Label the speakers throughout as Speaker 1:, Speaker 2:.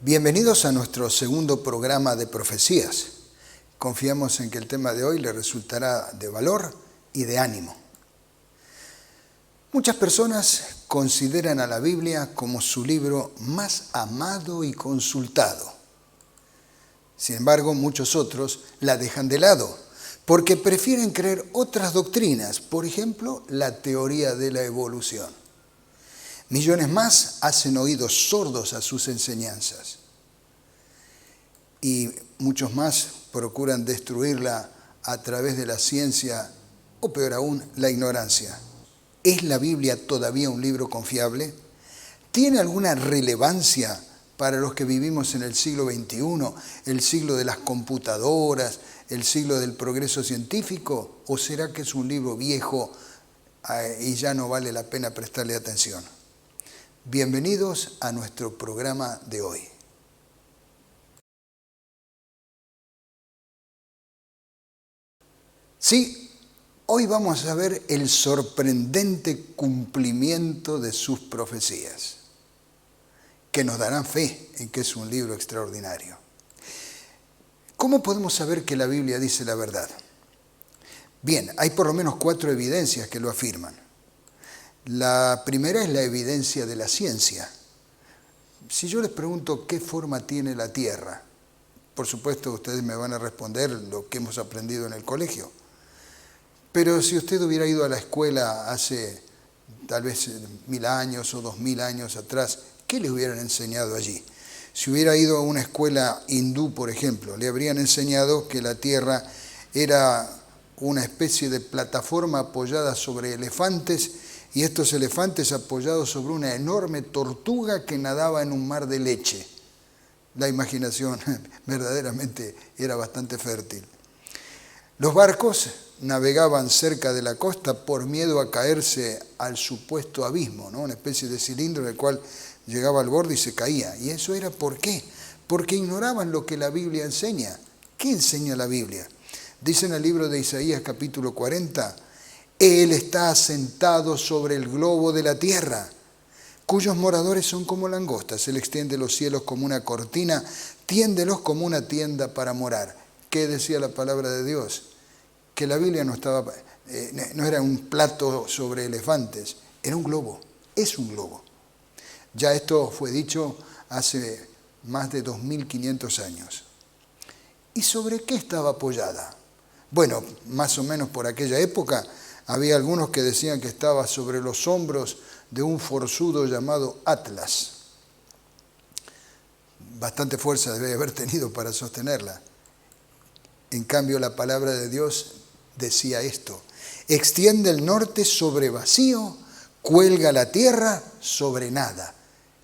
Speaker 1: Bienvenidos a nuestro segundo programa de profecías. Confiamos en que el tema de hoy le resultará de valor y de ánimo. Muchas personas consideran a la Biblia como su libro más amado y consultado. Sin embargo, muchos otros la dejan de lado porque prefieren creer otras doctrinas, por ejemplo, la teoría de la evolución. Millones más hacen oídos sordos a sus enseñanzas y muchos más procuran destruirla a través de la ciencia o peor aún, la ignorancia. ¿Es la Biblia todavía un libro confiable? ¿Tiene alguna relevancia para los que vivimos en el siglo XXI, el siglo de las computadoras, el siglo del progreso científico? ¿O será que es un libro viejo y ya no vale la pena prestarle atención? Bienvenidos a nuestro programa de hoy. Sí, hoy vamos a ver el sorprendente cumplimiento de sus profecías, que nos darán fe en que es un libro extraordinario. ¿Cómo podemos saber que la Biblia dice la verdad? Bien, hay por lo menos 4 evidencias que lo afirman. La primera es la evidencia de la ciencia. Si yo les pregunto qué forma tiene la Tierra, por supuesto ustedes me van a responder lo que hemos aprendido en el colegio. Pero si usted hubiera ido a la escuela hace tal vez 1000 años o 2000 años atrás, ¿qué le hubieran enseñado allí? Si hubiera ido a una escuela hindú, por ejemplo, le habrían enseñado que la Tierra era una especie de plataforma apoyada sobre elefantes y estos elefantes apoyados sobre una enorme tortuga que nadaba en un mar de leche. La imaginación verdaderamente era bastante fértil. Los barcos navegaban cerca de la costa por miedo a caerse al supuesto abismo, ¿no? Una especie de cilindro en el cual llegaba al borde y se caía. ¿Y eso era por qué? Porque ignoraban lo que la Biblia enseña. ¿Qué enseña la Biblia? Dice en el libro de Isaías capítulo 40, Él está asentado sobre el globo de la tierra, cuyos moradores son como langostas. Él extiende los cielos como una cortina, tiéndelos como una tienda para morar. ¿Qué decía la palabra de Dios? Que la Biblia no era un plato sobre elefantes, era un globo, es un globo. Ya esto fue dicho hace más de 2500 años. ¿Y sobre qué estaba apoyada? Bueno, más o menos por aquella época había algunos que decían que estaba sobre los hombros de un forzudo llamado Atlas. Bastante fuerza debe haber tenido para sostenerla. En cambio, la palabra de Dios decía esto: extiende el norte sobre vacío, cuelga la tierra sobre nada.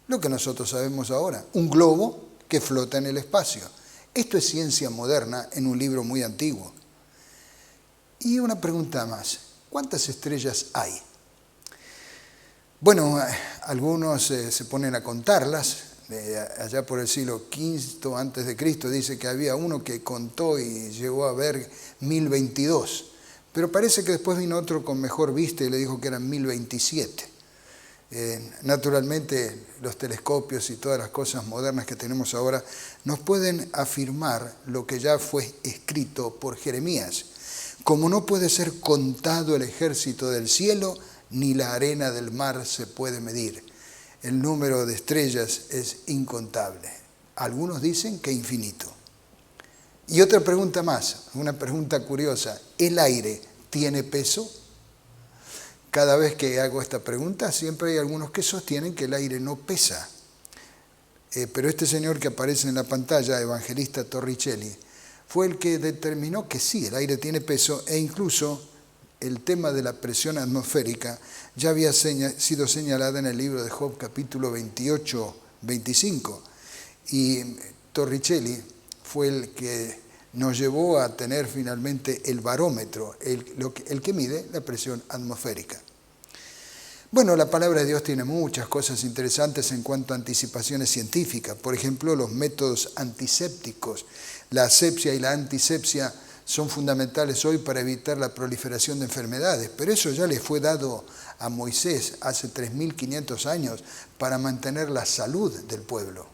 Speaker 1: Lo que nosotros sabemos ahora, un globo que flota en el espacio. Esto es ciencia moderna en un libro muy antiguo. Y una pregunta más, ¿cuántas estrellas hay? Bueno, algunos se ponen a contarlas. Allá por el siglo V antes de Cristo dice que había uno que contó y llegó a ver 1022. Pero parece que después vino otro con mejor vista y le dijo que eran 1027. Naturalmente, los telescopios y todas las cosas modernas que tenemos ahora nos pueden afirmar lo que ya fue escrito por Jeremías. Como no puede ser contado el ejército del cielo, ni la arena del mar se puede medir. El número de estrellas es incontable. Algunos dicen que infinito. Y otra pregunta más, una pregunta curiosa. ¿El aire tiene peso? Cada vez que hago esta pregunta, siempre hay algunos que sostienen que el aire no pesa. Pero este señor que aparece en la pantalla, Evangelista Torricelli, fue el que determinó que sí, el aire tiene peso, e incluso el tema de la presión atmosférica ya había sido señalada en el libro de Job, capítulo 28, 25. Y Torricelli fue el que nos llevó a tener finalmente el barómetro, el que mide la presión atmosférica. Bueno, la palabra de Dios tiene muchas cosas interesantes en cuanto a anticipaciones científicas. Por ejemplo, los métodos antisépticos. La asepsia y la antisepsia son fundamentales hoy para evitar la proliferación de enfermedades, pero eso ya le fue dado a Moisés hace 3500 años para mantener la salud del pueblo.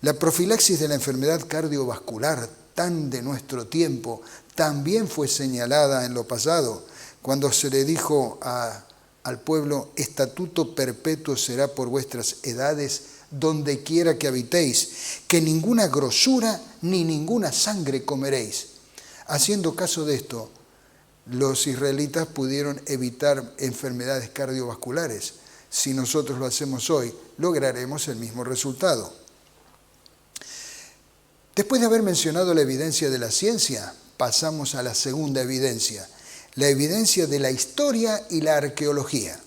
Speaker 1: La profilaxis de la enfermedad cardiovascular, tan de nuestro tiempo, también fue señalada en lo pasado, cuando se le dijo al pueblo: estatuto perpetuo será por vuestras edades, donde quiera que habitéis, que ninguna grosura ni ninguna sangre comeréis. Haciendo caso de esto, los israelitas pudieron evitar enfermedades cardiovasculares. Si nosotros lo hacemos hoy, lograremos el mismo resultado. Después de haber mencionado la evidencia de la ciencia, pasamos a la segunda evidencia, la evidencia de la historia y la arqueología.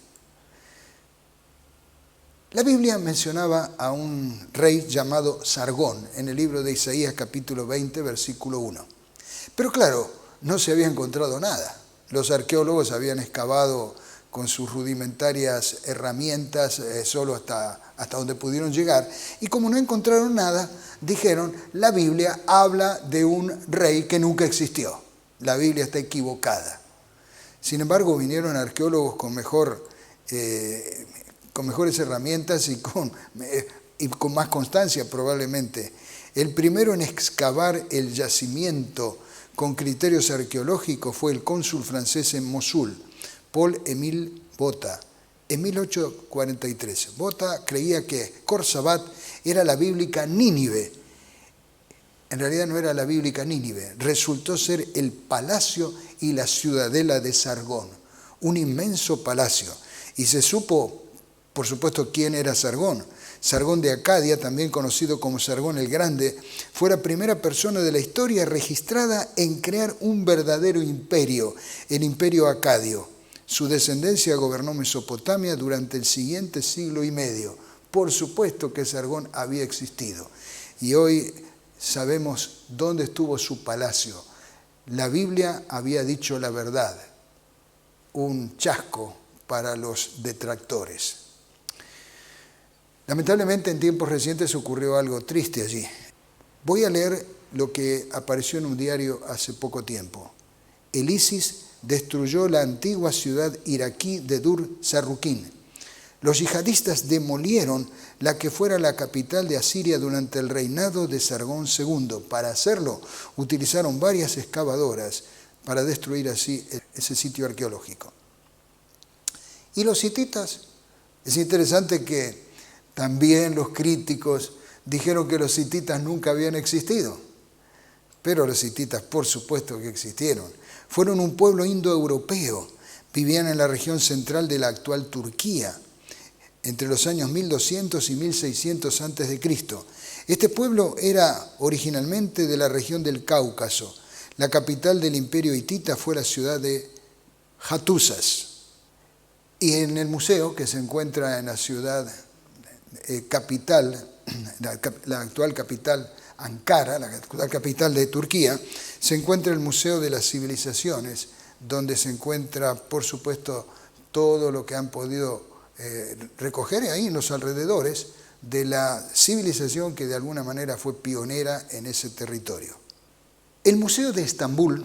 Speaker 1: La Biblia mencionaba a un rey llamado Sargón en el libro de Isaías capítulo 20, versículo 1. Pero claro, no se había encontrado nada. Los arqueólogos habían excavado con sus rudimentarias herramientas solo hasta donde pudieron llegar. Y como no encontraron nada, dijeron: la Biblia habla de un rey que nunca existió. La Biblia está equivocada. Sin embargo, vinieron arqueólogos con mejores herramientas y con más constancia probablemente. El primero en excavar el yacimiento con criterios arqueológicos fue el cónsul francés en Mosul, Paul-Émile Botta, en 1843. Botta creía que Khorsabat era la bíblica Nínive. En realidad no era la bíblica Nínive, resultó ser el palacio y la ciudadela de Sargón, un inmenso palacio. Y se supo, por supuesto, quién era Sargón. Sargón de Acadia, también conocido como Sargón el Grande, fue la primera persona de la historia registrada en crear un verdadero imperio, el imperio acadio. Su descendencia gobernó Mesopotamia durante el siguiente siglo y medio. Por supuesto que Sargón había existido. Y hoy sabemos dónde estuvo su palacio. La Biblia había dicho la verdad. Un chasco para los detractores. Lamentablemente en tiempos recientes ocurrió algo triste allí. Voy a leer lo que apareció en un diario hace poco tiempo. El ISIS destruyó la antigua ciudad iraquí de Dur Sarruquín. Los yihadistas demolieron la que fuera la capital de Asiria durante el reinado de Sargón II. Para hacerlo, utilizaron varias excavadoras para destruir así ese sitio arqueológico. ¿Y los hititas? Es interesante que también los críticos dijeron que los hititas nunca habían existido. Pero los hititas, por supuesto que existieron. Fueron un pueblo indoeuropeo. Vivían en la región central de la actual Turquía, entre los años 1200 y 1600 a.C. Este pueblo era originalmente de la región del Cáucaso. La capital del imperio hitita fue la ciudad de Hattusas. Y en el museo, que se encuentra en la ciudad capital, la actual capital Ankara, la actual capital de Turquía, se encuentra el Museo de las Civilizaciones, donde se encuentra, por supuesto, todo lo que han podido recoger ahí en los alrededores de la civilización que de alguna manera fue pionera en ese territorio. El Museo de Estambul,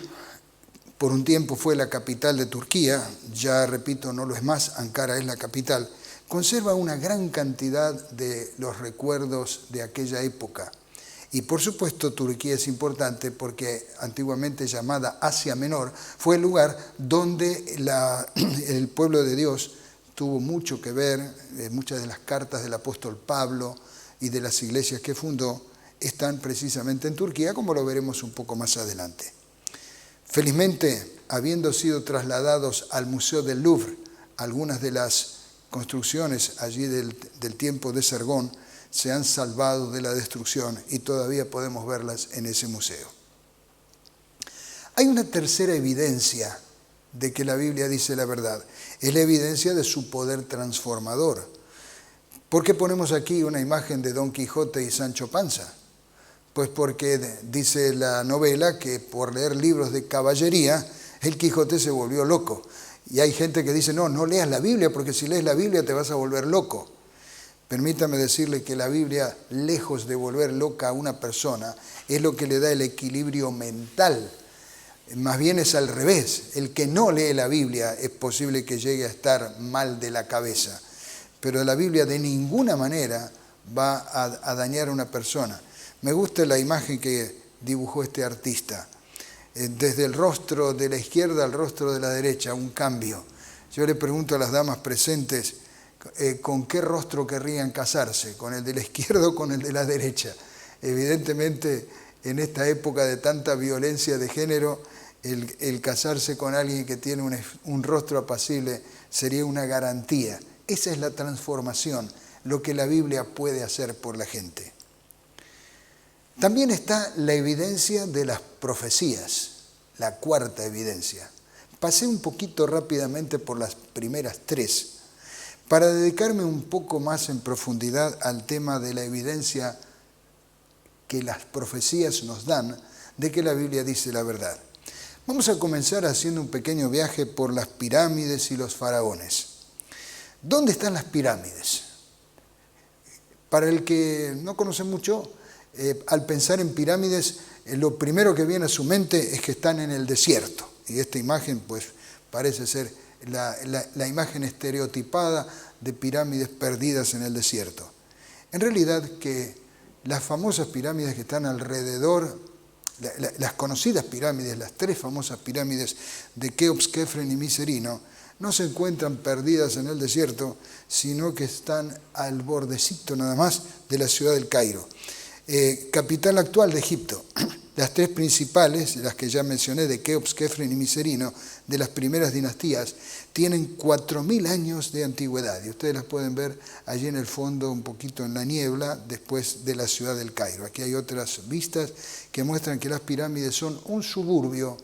Speaker 1: por un tiempo fue la capital de Turquía, ya repito, no lo es más, Ankara es la capital, conserva una gran cantidad de los recuerdos de aquella época. Y por supuesto Turquía es importante porque antiguamente llamada Asia Menor fue el lugar donde el pueblo de Dios tuvo mucho que ver. Muchas de las cartas del apóstol Pablo y de las iglesias que fundó están precisamente en Turquía, como lo veremos un poco más adelante. Felizmente, habiendo sido trasladados al Museo del Louvre, algunas de las construcciones allí del tiempo de Sargón se han salvado de la destrucción y todavía podemos verlas en ese museo. Hay una tercera evidencia de que la Biblia dice la verdad. Es la evidencia de su poder transformador. ¿Por qué ponemos aquí una imagen de Don Quijote y Sancho Panza? Pues porque dice la novela que por leer libros de caballería, el Quijote se volvió loco. Y hay gente que dice, no leas la Biblia, porque si lees la Biblia te vas a volver loco. Permítame decirle que la Biblia, lejos de volver loca a una persona, es lo que le da el equilibrio mental. Más bien es al revés. El que no lee la Biblia es posible que llegue a estar mal de la cabeza. Pero la Biblia de ninguna manera va a dañar a una persona. Me gusta la imagen que dibujó este artista. Desde el rostro de la izquierda al rostro de la derecha, un cambio. Yo le pregunto a las damas presentes, ¿con qué rostro querrían casarse? ¿Con el de la izquierda o con el de la derecha? Evidentemente, en esta época de tanta violencia de género, el casarse con alguien que tiene un rostro apacible sería una garantía. Esa es la transformación, lo que la Biblia puede hacer por la gente. También está la evidencia de las profecías, la cuarta evidencia. Pasé un poquito rápidamente por las primeras tres, para dedicarme un poco más en profundidad al tema de la evidencia que las profecías nos dan de que la Biblia dice la verdad. Vamos a comenzar haciendo un pequeño viaje por las pirámides y los faraones. ¿Dónde están las pirámides? Para el que no conoce mucho, al pensar en pirámides, lo primero que viene a su mente es que están en el desierto. Y esta imagen pues parece ser la imagen estereotipada de pirámides perdidas en el desierto. En realidad que las famosas pirámides que están alrededor, las conocidas pirámides, las tres famosas pirámides de Keops, Kefren y Miserino, no se encuentran perdidas en el desierto, sino que están al bordecito nada más de la ciudad del Cairo. Capital actual de Egipto. Las tres principales, las que ya mencioné, de Keops, Kefren y Miserino, de las primeras dinastías, tienen 4.000 años de antigüedad. Y ustedes las pueden ver allí en el fondo, un poquito en la niebla, después de la ciudad del Cairo. Aquí hay otras vistas que muestran que las pirámides son un suburbio,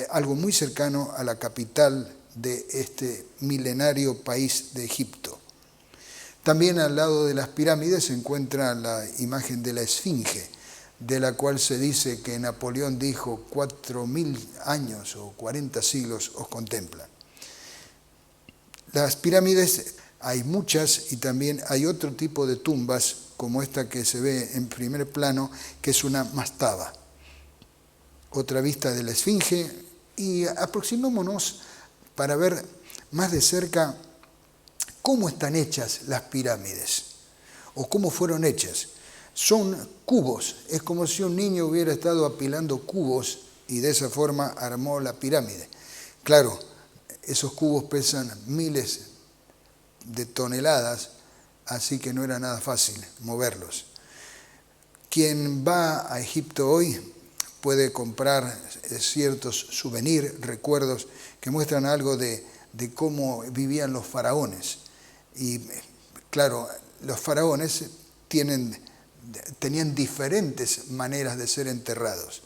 Speaker 1: algo muy cercano a la capital de este milenario país de Egipto. También al lado de las pirámides se encuentra la imagen de la Esfinge, de la cual se dice que Napoleón dijo 4.000 años o 40 siglos os contemplan. Las pirámides hay muchas y también hay otro tipo de tumbas como esta que se ve en primer plano, que es una mastaba. Otra vista de la Esfinge y aproximémonos para ver más de cerca cómo están hechas las pirámides o cómo fueron hechas. Son cubos, es como si un niño hubiera estado apilando cubos y de esa forma armó la pirámide. Claro, esos cubos pesan miles de toneladas, así que no era nada fácil moverlos. Quien va a Egipto hoy puede comprar ciertos souvenirs, recuerdos que muestran algo de cómo vivían los faraones. Y claro, los faraones tenían diferentes maneras de ser enterrados.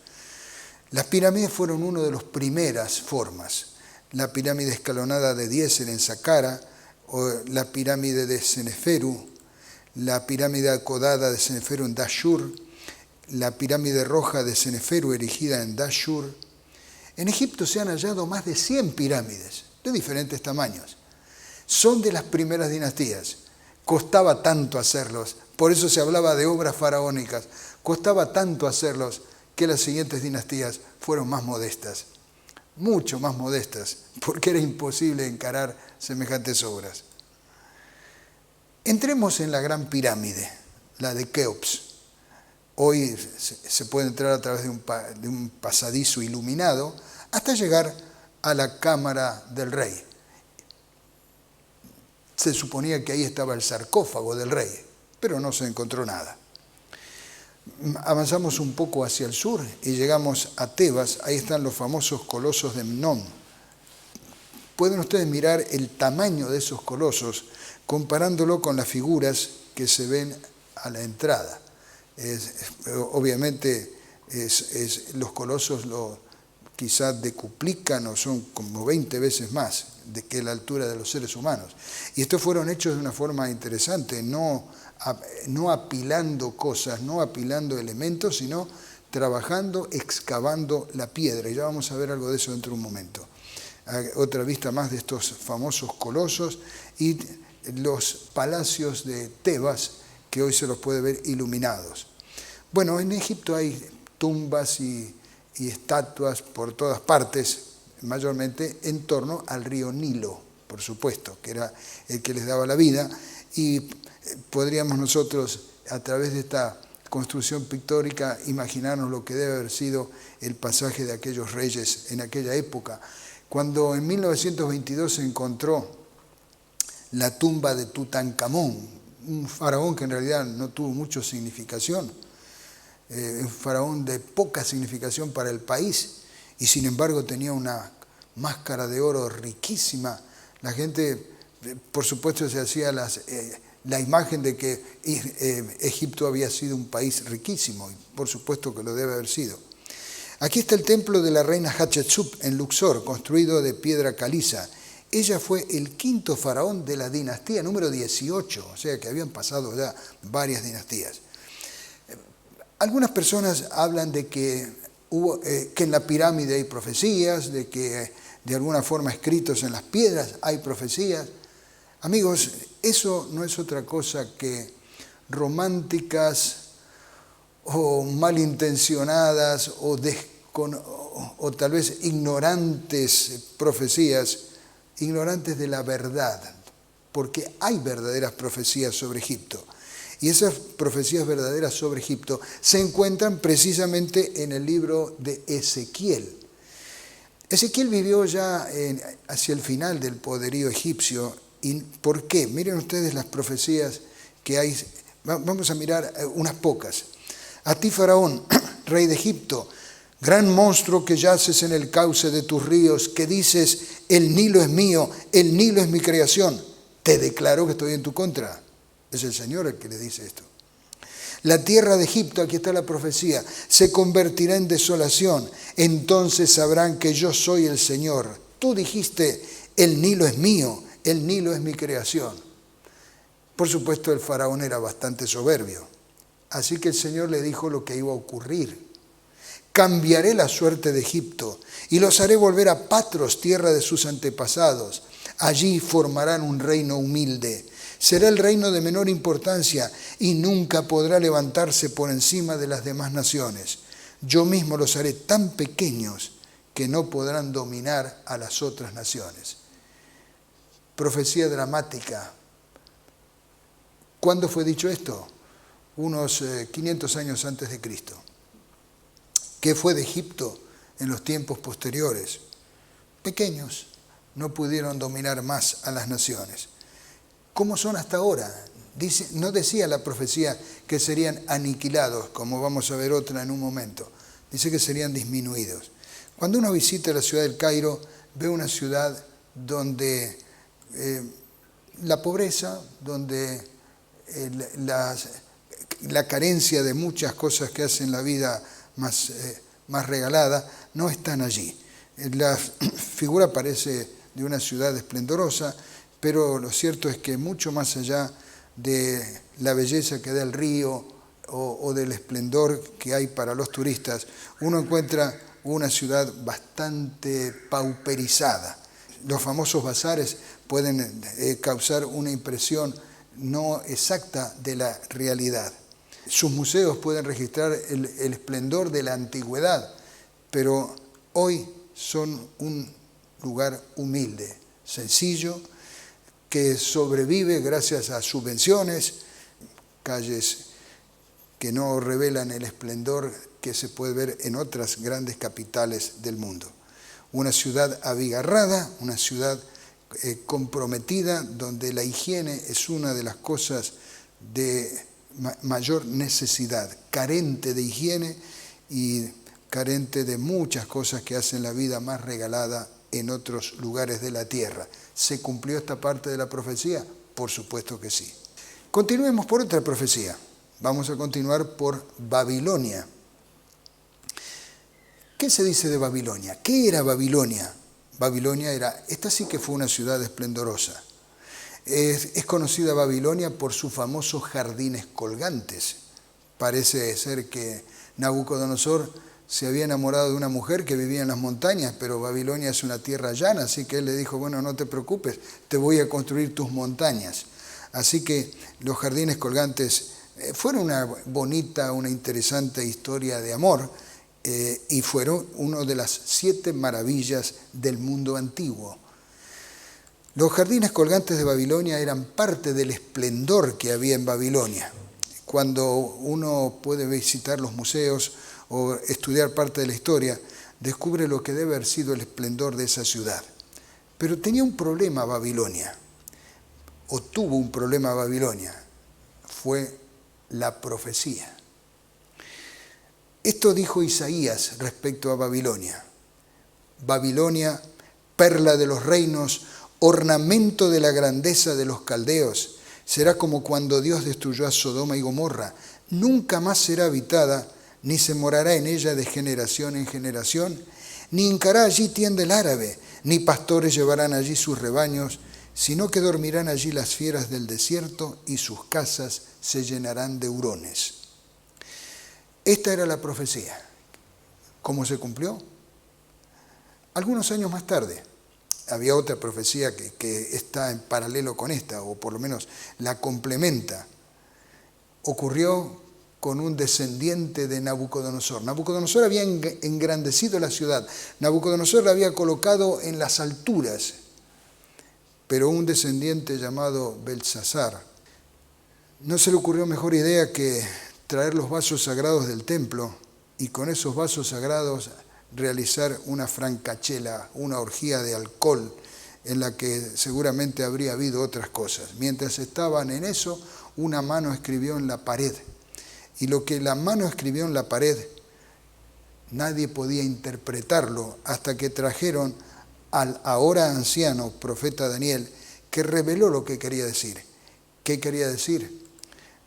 Speaker 1: Las pirámides fueron una de las primeras formas. La pirámide escalonada de Diezer en Saqqara, o la pirámide de Seneferu, la pirámide acodada de Seneferu en Dashur, la pirámide roja de Seneferu erigida en Dashur. En Egipto se han hallado más de 100 pirámides de diferentes tamaños. Son de las primeras dinastías. Costaba tanto hacerlos, por eso se hablaba de obras faraónicas. Costaba tanto hacerlos que las siguientes dinastías fueron más modestas, mucho más modestas, porque era imposible encarar semejantes obras. Entremos en la gran pirámide, la de Keops. Hoy se puede entrar a través de un pasadizo iluminado hasta llegar a la cámara del rey. Se suponía que ahí estaba el sarcófago del rey, pero no se encontró nada. Avanzamos un poco hacia el sur y llegamos a Tebas. Ahí están los famosos colosos de Memnón. Pueden ustedes mirar el tamaño de esos colosos comparándolo con las figuras que se ven a la entrada. Obviamente los colosos quizás decuplican o son como 20 veces más que la altura de los seres humanos. Y estos fueron hechos de una forma interesante, no apilando cosas, no apilando elementos, sino trabajando, excavando la piedra. Y ya vamos a ver algo de eso dentro de un momento. Otra vista más de estos famosos colosos y los palacios de Tebas, que hoy se los puede ver iluminados. Bueno, en Egipto hay tumbas y estatuas por todas partes, mayormente en torno al río Nilo, por supuesto, que era el que les daba la vida, y Podríamos nosotros, a través de esta construcción pictórica, imaginarnos lo que debe haber sido el pasaje de aquellos reyes en aquella época. Cuando en 1922 se encontró la tumba de Tutankamón, un faraón que en realidad no tuvo mucha significación, un faraón de poca significación para el país, y sin embargo tenía una máscara de oro riquísima. La gente, por supuesto, se hacía la imagen de que Egipto había sido un país riquísimo, y por supuesto que lo debe haber sido. Aquí está el templo de la reina Hatshepsut en Luxor, construido de piedra caliza. Ella fue el quinto faraón de la dinastía número 18, o sea que habían pasado ya varias dinastías. Algunas personas hablan de que en la pirámide hay profecías, de que de alguna forma escritos en las piedras hay profecías. Amigos, eso no es otra cosa que románticas o malintencionadas o tal vez ignorantes profecías, ignorantes de la verdad, porque hay verdaderas profecías sobre Egipto. Y esas profecías verdaderas sobre Egipto se encuentran precisamente en el libro de Ezequiel. Ezequiel vivió ya hacia el final del poderío egipcio. ¿Y por qué? Miren ustedes las profecías que hay. Vamos a mirar unas pocas. A ti, Faraón, rey de Egipto, gran monstruo que yaces en el cauce de tus ríos, que dices, el Nilo es mío, el Nilo es mi creación, te declaro que estoy en tu contra. Es el Señor el que le dice esto. La tierra de Egipto, aquí está la profecía, se convertirá en desolación. Entonces sabrán que yo soy el Señor. Tú dijiste, el Nilo es mío, el Nilo es mi creación. Por supuesto, el faraón era bastante soberbio. Así que el Señor le dijo lo que iba a ocurrir. Cambiaré la suerte de Egipto y los haré volver a Patros, tierra de sus antepasados. Allí formarán un reino humilde. Será el reino de menor importancia y nunca podrá levantarse por encima de las demás naciones. Yo mismo los haré tan pequeños que no podrán dominar a las otras naciones. Profecía dramática. ¿Cuándo fue dicho esto? Unos 500 años antes de Cristo. ¿Qué fue de Egipto en los tiempos posteriores? Pequeños, no pudieron dominar más a las naciones. ¿Cómo son hasta ahora? No decía la profecía que serían aniquilados, como vamos a ver otra en un momento. Dice que serían disminuidos. Cuando uno visita la ciudad del Cairo, ve una ciudad donde la pobreza, donde la carencia de muchas cosas que hacen la vida más regalada, no están allí. La figura parece de una ciudad esplendorosa, pero lo cierto es que mucho más allá de la belleza que da el río o del esplendor que hay para los turistas, uno encuentra una ciudad bastante pauperizada. Los famosos bazares pueden causar una impresión no exacta de la realidad. Sus museos pueden registrar el esplendor de la antigüedad, pero hoy son un lugar humilde, sencillo, que sobrevive gracias a subvenciones, calles que no revelan el esplendor que se puede ver en otras grandes capitales del mundo. Una ciudad abigarrada, una ciudad comprometida, donde la higiene es una de las cosas de mayor necesidad, carente de higiene y carente de muchas cosas que hacen la vida más regalada en otros lugares de la tierra. ¿Se cumplió esta parte de la profecía? Por supuesto que sí. Continuemos por otra profecía. Vamos a continuar por Babilonia. ¿Qué se dice de Babilonia? ¿Qué era Babilonia? Esta sí que fue una ciudad esplendorosa. Es conocida Babilonia por sus famosos jardines colgantes. Parece ser que Nabucodonosor se había enamorado de una mujer que vivía en las montañas, pero Babilonia es una tierra llana, así que él le dijo, bueno, no te preocupes, te voy a construir tus montañas. Así que los jardines colgantes fueron una bonita, una interesante historia de amor, y fueron una de las 7 maravillas del mundo antiguo. Los jardines colgantes de Babilonia eran parte del esplendor que había en Babilonia. Cuando uno puede visitar los museos o estudiar parte de la historia, descubre lo que debe haber sido el esplendor de esa ciudad. Pero tenía un problema Babilonia, o tuvo un problema Babilonia, fue la profecía. Esto dijo Isaías respecto a Babilonia. Babilonia, perla de los reinos, ornamento de la grandeza de los caldeos, será como cuando Dios destruyó a Sodoma y Gomorra. Nunca más será habitada, ni se morará en ella de generación en generación, ni hincará allí tienda el árabe, ni pastores llevarán allí sus rebaños, sino que dormirán allí las fieras del desierto y sus casas se llenarán de hurones. Esta era la profecía. ¿Cómo se cumplió? Algunos años más tarde, había otra profecía que está en paralelo con esta, o por lo menos la complementa. Ocurrió con un descendiente de Nabucodonosor. Nabucodonosor había engrandecido la ciudad. Nabucodonosor la había colocado en las alturas. Pero un descendiente llamado Belsasar, no se le ocurrió mejor idea que traer los vasos sagrados del templo y con esos vasos sagrados realizar una francachela, una orgía de alcohol en la que seguramente habría habido otras cosas. Mientras estaban en eso, una mano escribió en la pared. Y lo que la mano escribió en la pared, nadie podía interpretarlo hasta que trajeron al ahora anciano profeta Daniel, que reveló lo que quería decir. ¿Qué quería decir?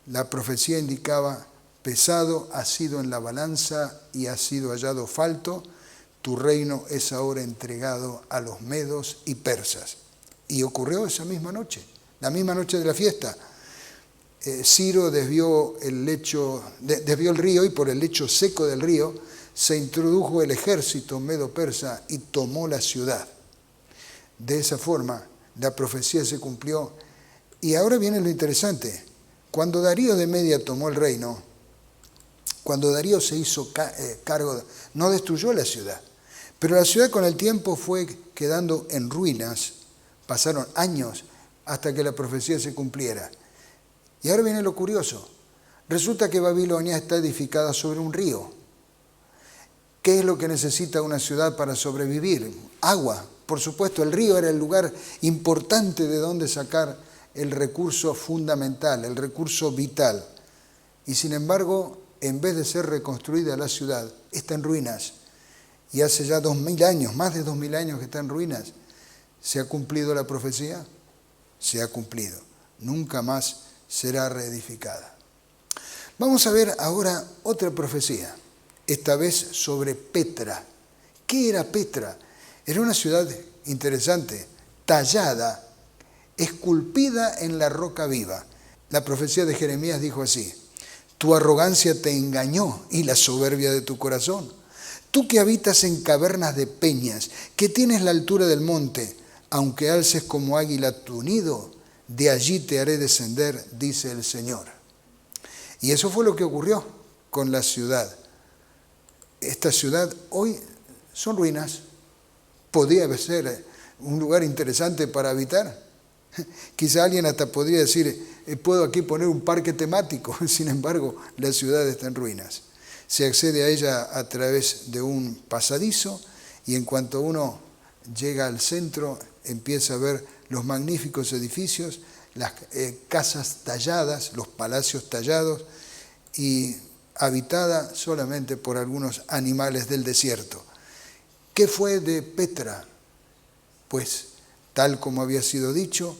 Speaker 1: La profecía indicaba: pesado ha sido en la balanza y ha sido hallado falto, tu reino es ahora entregado a los medos y persas. Y ocurrió esa misma noche, la misma noche de la fiesta. Ciro desvió el río y por el lecho seco del río se introdujo el ejército medo-persa y tomó la ciudad. De esa forma, la profecía se cumplió. Y ahora viene lo interesante. Cuando Darío de Media tomó el reino, cuando Darío se hizo cargo, no destruyó la ciudad, pero la ciudad con el tiempo fue quedando en ruinas. Pasaron años hasta que la profecía se cumpliera. Y ahora viene lo curioso. Resulta que Babilonia está edificada sobre un río. ¿Qué es lo que necesita una ciudad para sobrevivir? Agua. Por supuesto, el río era el lugar importante de donde sacar el recurso fundamental, el recurso vital. Y sin embargo, en vez de ser reconstruida la ciudad, está en ruinas. Y hace ya 2000 años, más de 2000 años que está en ruinas. ¿Se ha cumplido la profecía? Se ha cumplido. Nunca más será reedificada. Vamos a ver ahora otra profecía, esta vez sobre Petra. ¿Qué era Petra? Era una ciudad interesante, tallada, esculpida en la roca viva. La profecía de Jeremías dijo así: tu arrogancia te engañó y la soberbia de tu corazón. Tú que habitas en cavernas de peñas, que tienes la altura del monte, aunque alces como águila tu nido, de allí te haré descender, dice el Señor. Y eso fue lo que ocurrió con la ciudad. Esta ciudad hoy son ruinas. Podría ser un lugar interesante para habitar. Quizá alguien hasta podría decir, puedo aquí poner un parque temático. Sin embargo, la ciudad está en ruinas. Se accede a ella a través de un pasadizo y en cuanto uno llega al centro, empieza a ver los magníficos edificios, las casas talladas, los palacios tallados y habitada solamente por algunos animales del desierto. ¿Qué fue de Petra? Pues, tal como había sido dicho,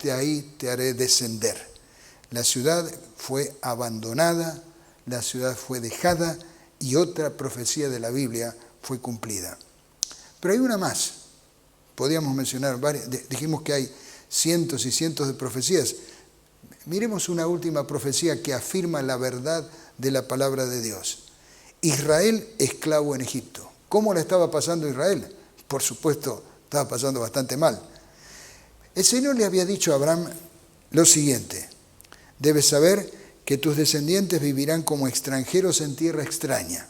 Speaker 1: de ahí te haré descender. La ciudad fue abandonada, la ciudad fue dejada y otra profecía de la Biblia fue cumplida. Pero hay una más. Podríamos mencionar varias, dijimos que hay cientos y cientos de profecías. Miremos una última profecía que afirma la verdad de la palabra de Dios. Israel esclavo en Egipto. ¿Cómo la estaba pasando Israel? Por supuesto, estaba pasando bastante mal. El Señor le había dicho a Abraham lo siguiente: debes saber que tus descendientes vivirán como extranjeros en tierra extraña.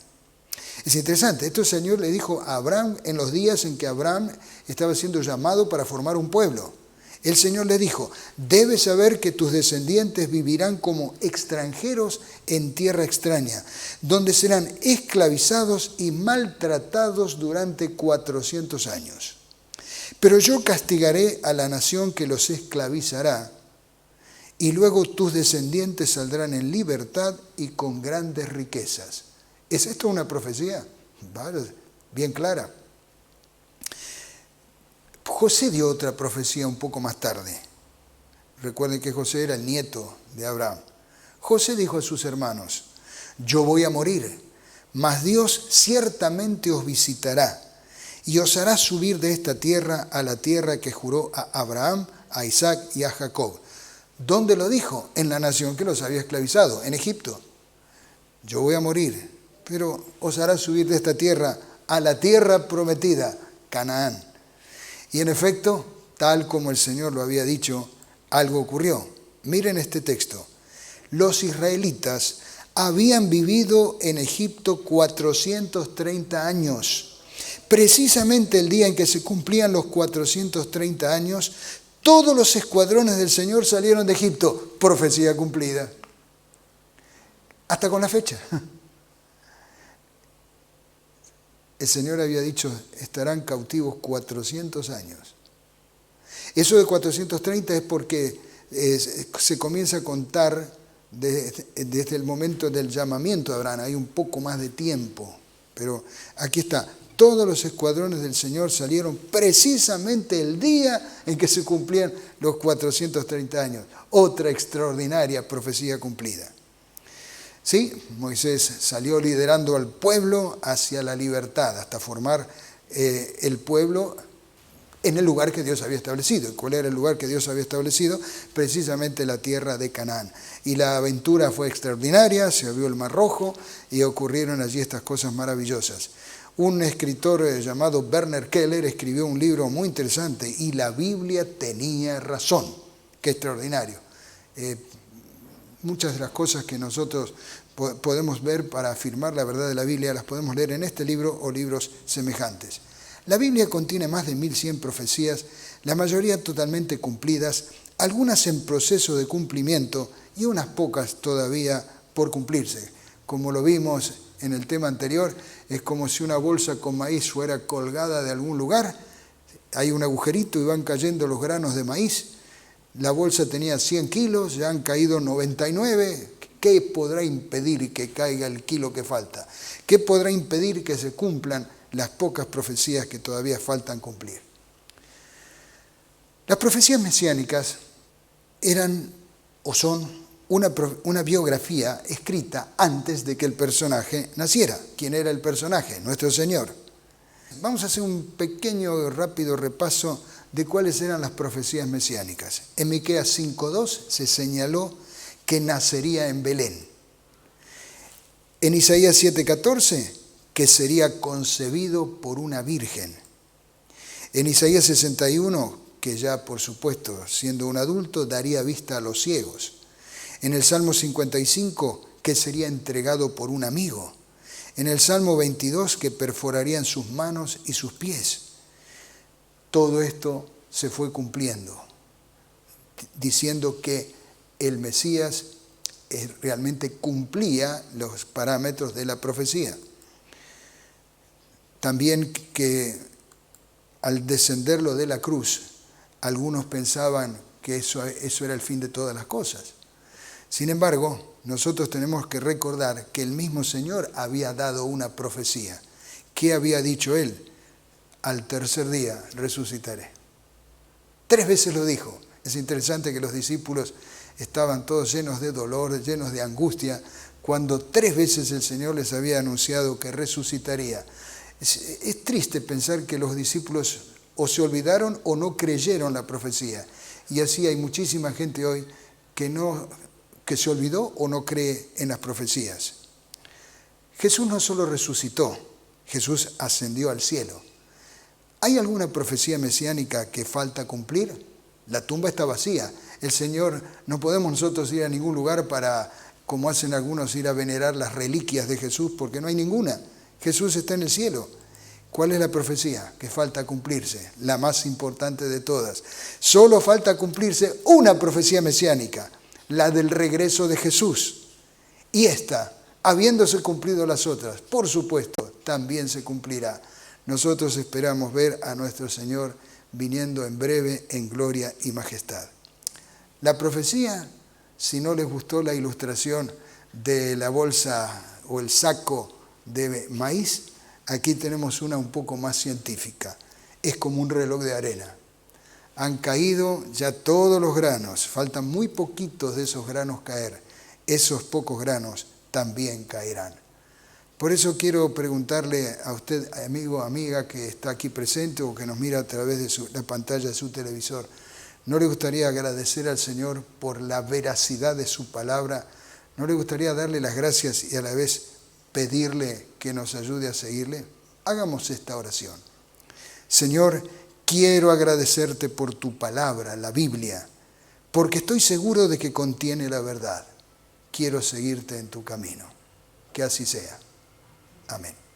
Speaker 1: Es interesante, esto el Señor le dijo a Abraham en los días en que Abraham estaba siendo llamado para formar un pueblo. El Señor le dijo, debes saber que tus descendientes vivirán como extranjeros en tierra extraña, donde serán esclavizados y maltratados durante 400 años. Pero yo castigaré a la nación que los esclavizará, y luego tus descendientes saldrán en libertad y con grandes riquezas. ¿Es esto una profecía? Vale, bien clara. José dio otra profecía un poco más tarde. Recuerden que José era el nieto de Abraham. José dijo a sus hermanos, yo voy a morir, mas Dios ciertamente os visitará y os hará subir de esta tierra a la tierra que juró a Abraham, a Isaac y a Jacob. ¿Dónde lo dijo? En la nación que los había esclavizado, en Egipto. Yo voy a morir, pero os hará subir de esta tierra a la tierra prometida, Canaán. Y en efecto, tal como el Señor lo había dicho, algo ocurrió. Miren este texto. Los israelitas habían vivido en Egipto 430 años. Precisamente el día en que se cumplían los 430 años, todos los escuadrones del Señor salieron de Egipto. Profecía cumplida. Hasta con la fecha. El Señor había dicho, estarán cautivos 400 años. Eso de 430 es porque se comienza a contar desde el momento del llamamiento de Abraham. Hay un poco más de tiempo, pero aquí está. Todos los escuadrones del Señor salieron precisamente el día en que se cumplían los 430 años. Otra extraordinaria profecía cumplida. Sí, Moisés salió liderando al pueblo hacia la libertad, hasta formar el pueblo en el lugar que Dios había establecido. ¿Cuál era el lugar que Dios había establecido? Precisamente la tierra de Canaán. Y la aventura fue extraordinaria, se abrió el Mar Rojo y ocurrieron allí estas cosas maravillosas. Un escritor llamado Werner Keller escribió un libro muy interesante, Y la Biblia tenía razón. Qué extraordinario. Muchas de las cosas que nosotros podemos ver para afirmar la verdad de la Biblia las podemos leer en este libro o libros semejantes. La Biblia contiene más de 1100 profecías, la mayoría totalmente cumplidas, algunas en proceso de cumplimiento y unas pocas todavía por cumplirse. Como lo vimos en el tema anterior, es como si una bolsa con maíz fuera colgada de algún lugar, hay un agujerito y van cayendo los granos de maíz. La bolsa tenía 100 kilos, ya han caído 99. ¿Qué podrá impedir que caiga el kilo que falta? ¿Qué podrá impedir que se cumplan las pocas profecías que todavía faltan cumplir? Las profecías mesiánicas eran o son una biografía escrita antes de que el personaje naciera. ¿Quién era el personaje? Nuestro Señor. Vamos a hacer un pequeño rápido repaso de cuáles eran las profecías mesiánicas. En Miqueas 5:2 se señaló que nacería en Belén. En Isaías 7:14, que sería concebido por una virgen. En Isaías 61, que ya por supuesto siendo un adulto daría vista a los ciegos. En el Salmo 55, que sería entregado por un amigo. En el Salmo 22, que perforarían sus manos y sus pies. Todo esto se fue cumpliendo, diciendo que el Mesías realmente cumplía los parámetros de la profecía. También que al descenderlo de la cruz, algunos pensaban que eso era el fin de todas las cosas. Sin embargo, nosotros tenemos que recordar que el mismo Señor había dado una profecía. ¿Qué había dicho Él? Al tercer día resucitaré. 3 veces lo dijo. Es interesante que los discípulos estaban todos llenos de dolor, llenos de angustia, cuando 3 veces el Señor les había anunciado que resucitaría. Es triste pensar que los discípulos o se olvidaron o no creyeron la profecía. Y así hay muchísima gente hoy que se olvidó o no cree en las profecías. Jesús no solo resucitó, Jesús ascendió al cielo. ¿Hay alguna profecía mesiánica que falta cumplir? La tumba está vacía. El Señor, no podemos nosotros ir a ningún lugar para, como hacen algunos, ir a venerar las reliquias de Jesús, porque no hay ninguna. Jesús está en el cielo. ¿Cuál es la profecía que falta cumplirse? La más importante de todas. Solo falta cumplirse una profecía mesiánica, la del regreso de Jesús. Y esta, habiéndose cumplido las otras, por supuesto, también se cumplirá. Nosotros esperamos ver a nuestro Señor viniendo en breve en gloria y majestad. La profecía, si no les gustó la ilustración de la bolsa o el saco de maíz, aquí tenemos una un poco más científica. Es como un reloj de arena. Han caído ya todos los granos, faltan muy poquitos de esos granos caer. Esos pocos granos también caerán. Por eso quiero preguntarle a usted, amigo o amiga que está aquí presente o que nos mira a través de la pantalla de su televisor, ¿no le gustaría agradecer al Señor por la veracidad de su palabra? ¿No le gustaría darle las gracias y a la vez pedirle que nos ayude a seguirle? Hagamos esta oración. Señor, quiero agradecerte por tu palabra, la Biblia, porque estoy seguro de que contiene la verdad. Quiero seguirte en tu camino. Que así sea. Amén.